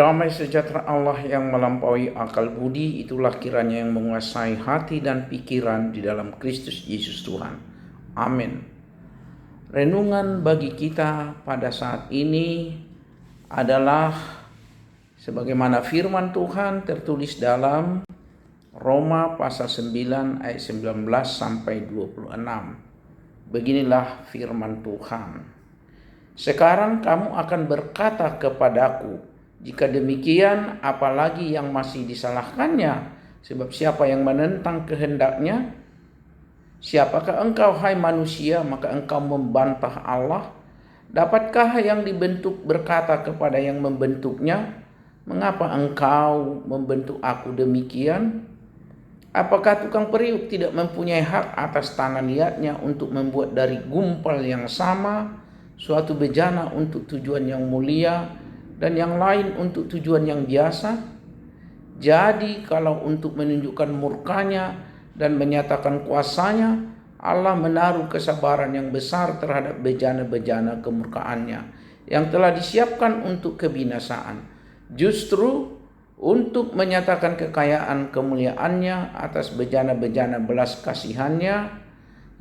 Damai sejahtera Allah yang melampaui akal budi itulah kiranya yang menguasai hati dan pikiran di dalam Kristus Yesus Tuhan. Amin. Renungan bagi kita pada saat ini adalah sebagaimana firman Tuhan tertulis dalam Roma pasal 9 ayat 19 sampai 26. Beginilah firman Tuhan. Sekarang kamu akan berkata kepadaku, jika demikian, apalagi yang masih disalahkannya? Sebab siapa yang menentang kehendaknya? Siapakah engkau, hai manusia, maka engkau membantah Allah? Dapatkah yang dibentuk berkata kepada yang membentuknya, mengapa engkau membentuk aku demikian? Apakah tukang periuk tidak mempunyai hak atas tanah liatnya untuk membuat dari gumpal yang sama suatu bejana untuk tujuan yang mulia, dan yang lain untuk tujuan yang biasa? Jadi kalau untuk menunjukkan murkanya dan menyatakan kuasanya, Allah menaruh kesabaran yang besar terhadap bejana-bejana kemurkaannya yang telah disiapkan untuk kebinasaan, justru untuk menyatakan kekayaan kemuliaannya atas bejana-bejana belas kasihannya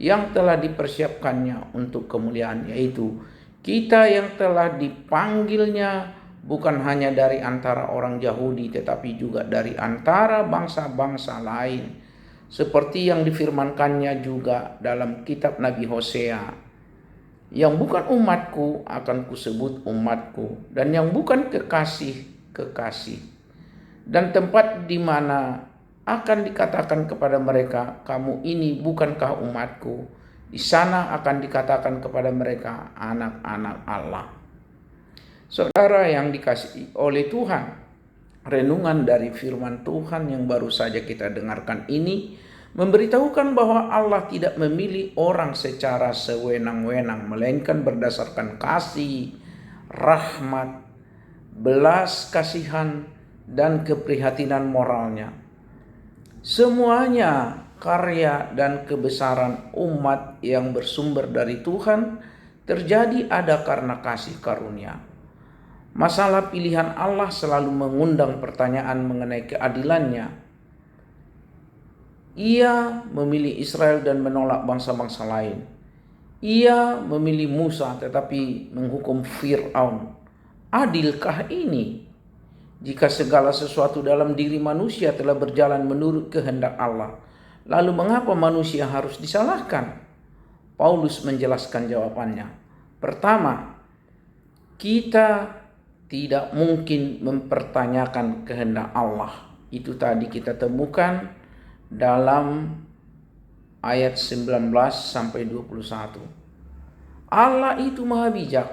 yang telah dipersiapkannya untuk kemuliaan, yaitu kita yang telah dipanggilnya bukan hanya dari antara orang Yahudi, tetapi juga dari antara bangsa-bangsa lain. Seperti yang difirmankannya juga dalam kitab Nabi Hosea, yang bukan umatku akan kusebut umatku, dan yang bukan kekasih, kekasih. Dan tempat di mana akan dikatakan kepada mereka, kamu ini bukankah umatku, di sana akan dikatakan kepada mereka, anak-anak Allah. Saudara yang dikasihi oleh Tuhan, renungan dari firman Tuhan yang baru saja kita dengarkan ini memberitahukan bahwa Allah tidak memilih orang secara sewenang-wenang, melainkan berdasarkan kasih, rahmat, belas kasihan, dan keprihatinan moralnya. Semuanya karya dan kebesaran umat yang bersumber dari Tuhan terjadi ada karena kasih karunia. Masalah pilihan Allah selalu mengundang pertanyaan mengenai keadilannya. Ia memilih Israel dan menolak bangsa-bangsa lain. Ia memilih Musa tetapi menghukum Fir'aun. Adilkah ini? Jika segala sesuatu dalam diri manusia telah berjalan menurut kehendak Allah, lalu mengapa manusia harus disalahkan? Paulus menjelaskan jawabannya. Pertama, kita tidak mungkin mempertanyakan kehendak Allah. Itu tadi kita temukan dalam ayat 19 sampai 21. Allah itu maha bijak,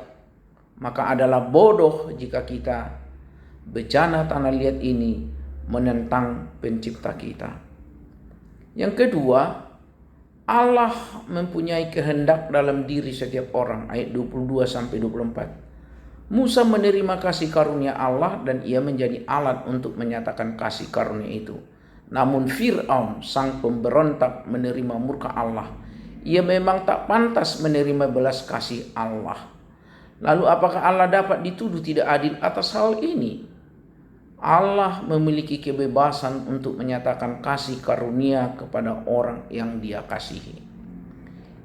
maka adalah bodoh jika kita bejana tanah liat ini menentang pencipta kita. Yang kedua, Allah mempunyai kehendak dalam diri setiap orang, ayat 22 sampai 24. Musa menerima kasih karunia Allah dan ia menjadi alat untuk menyatakan kasih karunia itu. Namun Fir'aun, sang pemberontak, menerima murka Allah. Ia memang tak pantas menerima belas kasih Allah. Lalu apakah Allah dapat dituduh tidak adil atas hal ini? Allah memiliki kebebasan untuk menyatakan kasih karunia kepada orang yang Dia kasihi.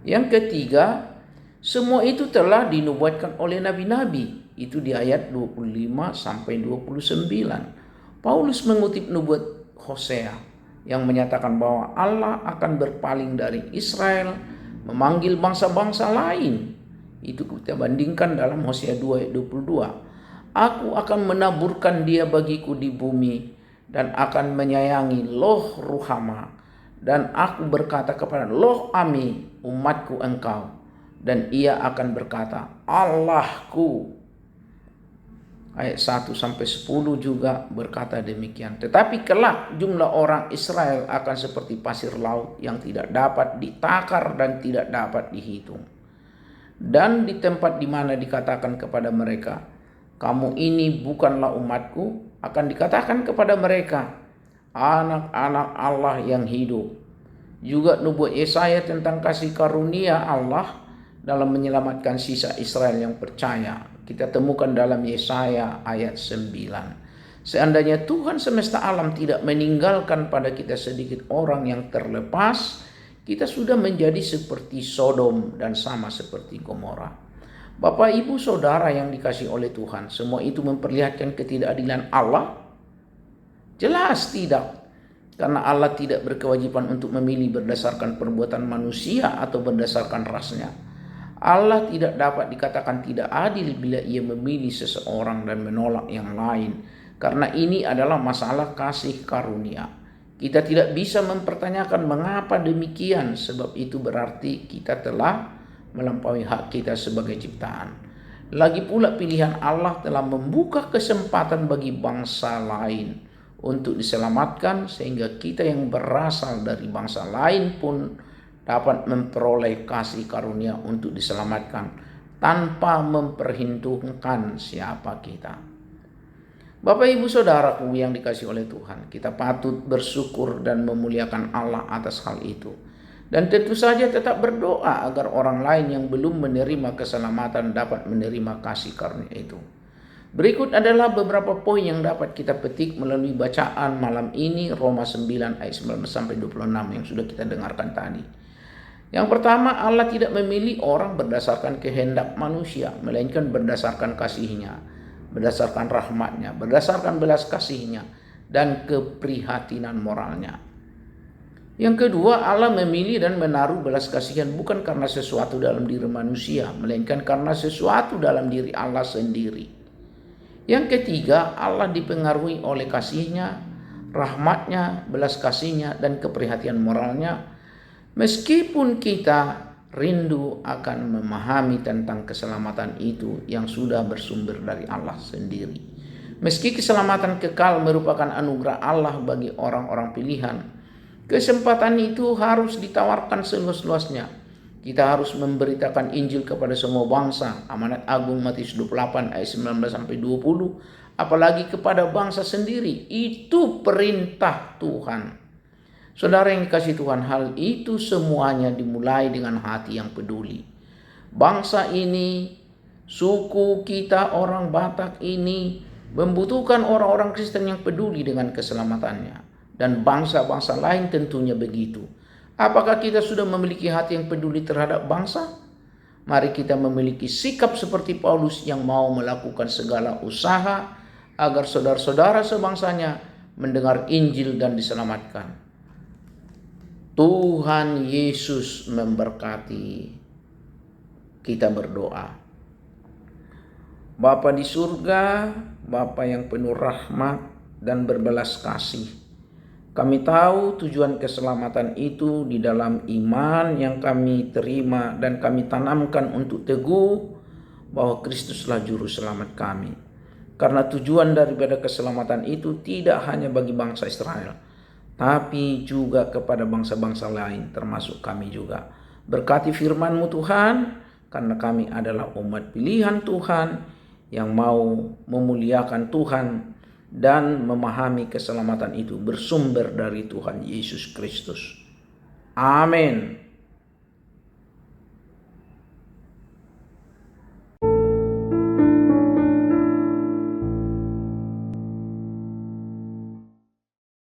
Yang ketiga, semua itu telah dinubuatkan oleh nabi-nabi. Itu di ayat 25 sampai 29. Paulus mengutip nubuat Hosea yang menyatakan bahwa Allah akan berpaling dari Israel, memanggil bangsa-bangsa lain. Itu kita bandingkan dalam Hosea 2 ayat 22. Aku akan menaburkan dia bagiku di bumi dan akan menyayangi Loh Ruhama. Dan aku berkata kepada Loh Ami, umatku engkau. Dan ia akan berkata, Allahku. Ayat 1 sampai 10 juga berkata demikian. Tetapi kelak jumlah orang Israel akan seperti pasir laut yang tidak dapat ditakar dan tidak dapat dihitung. Dan di tempat di mana dikatakan kepada mereka, kamu ini bukanlah umatku, akan dikatakan kepada mereka, anak-anak Allah yang hidup. Juga nubuat Yesaya tentang kasih karunia Allah dalam menyelamatkan sisa Israel yang percaya. Kita temukan dalam Yesaya ayat 9. Seandainya Tuhan semesta alam tidak meninggalkan pada kita sedikit orang yang terlepas, kita sudah menjadi seperti Sodom dan sama seperti Gomora. Bapak, Ibu, Saudara yang dikasihi oleh Tuhan, semua itu memperlihatkan ketidakadilan Allah? Jelas tidak. Karena Allah tidak berkewajiban untuk memilih berdasarkan perbuatan manusia atau berdasarkan rasnya. Allah tidak dapat dikatakan tidak adil bila ia memilih seseorang dan menolak yang lain. Karena ini adalah masalah kasih karunia. Kita tidak bisa mempertanyakan mengapa demikian, sebab itu berarti kita telah melampaui hak kita sebagai ciptaan. Lagi pula pilihan Allah telah membuka kesempatan bagi bangsa lain untuk diselamatkan, sehingga kita yang berasal dari bangsa lain pun dapat memperoleh kasih karunia untuk diselamatkan tanpa memperhitungkan siapa kita. Bapak, Ibu, Saudaraku yang dikasihi oleh Tuhan, kita patut bersyukur dan memuliakan Allah atas hal itu. Dan tentu saja tetap berdoa agar orang lain yang belum menerima keselamatan dapat menerima kasih karunia itu. Berikut adalah beberapa poin yang dapat kita petik melalui bacaan malam ini, Roma 9 ayat 19-26 yang sudah kita dengarkan tadi. Yang pertama, Allah tidak memilih orang berdasarkan kehendak manusia, melainkan berdasarkan kasih-Nya, berdasarkan rahmat-Nya, berdasarkan belas kasih-Nya, dan keprihatinan moralnya. Yang kedua, Allah memilih dan menaruh belas kasihan bukan karena sesuatu dalam diri manusia, melainkan karena sesuatu dalam diri Allah sendiri. Yang ketiga, Allah dipengaruhi oleh kasih-Nya, rahmat-Nya, belas kasih-Nya, dan keprihatinan moralnya. Meskipun kita rindu akan memahami tentang keselamatan itu yang sudah bersumber dari Allah sendiri. Meski keselamatan kekal merupakan anugerah Allah bagi orang-orang pilihan, kesempatan itu harus ditawarkan seluas-luasnya. Kita harus memberitakan Injil kepada semua bangsa, amanat agung Matius 28 ayat 19-20, apalagi kepada bangsa sendiri. Itu perintah Tuhan. Saudara yang dikasihi Tuhan, hal itu semuanya dimulai dengan hati yang peduli. Bangsa ini, suku kita orang Batak ini membutuhkan orang-orang Kristen yang peduli dengan keselamatannya. Dan bangsa-bangsa lain tentunya begitu. Apakah kita sudah memiliki hati yang peduli terhadap bangsa? Mari kita memiliki sikap seperti Paulus yang mau melakukan segala usaha agar saudara-saudara sebangsanya mendengar Injil dan diselamatkan. Tuhan Yesus memberkati. Kita berdoa. Bapa di surga, Bapa yang penuh rahmat dan berbelas kasih. Kami tahu tujuan keselamatan itu di dalam iman yang kami terima dan kami tanamkan untuk teguh bahwa Kristuslah juru selamat kami. Karena tujuan daripada keselamatan itu tidak hanya bagi bangsa Israel, tapi juga kepada bangsa-bangsa lain termasuk kami juga. Berkati firman-Mu Tuhan, karena kami adalah umat pilihan Tuhan yang mau memuliakan Tuhan dan memahami keselamatan itu bersumber dari Tuhan Yesus Kristus. Amin.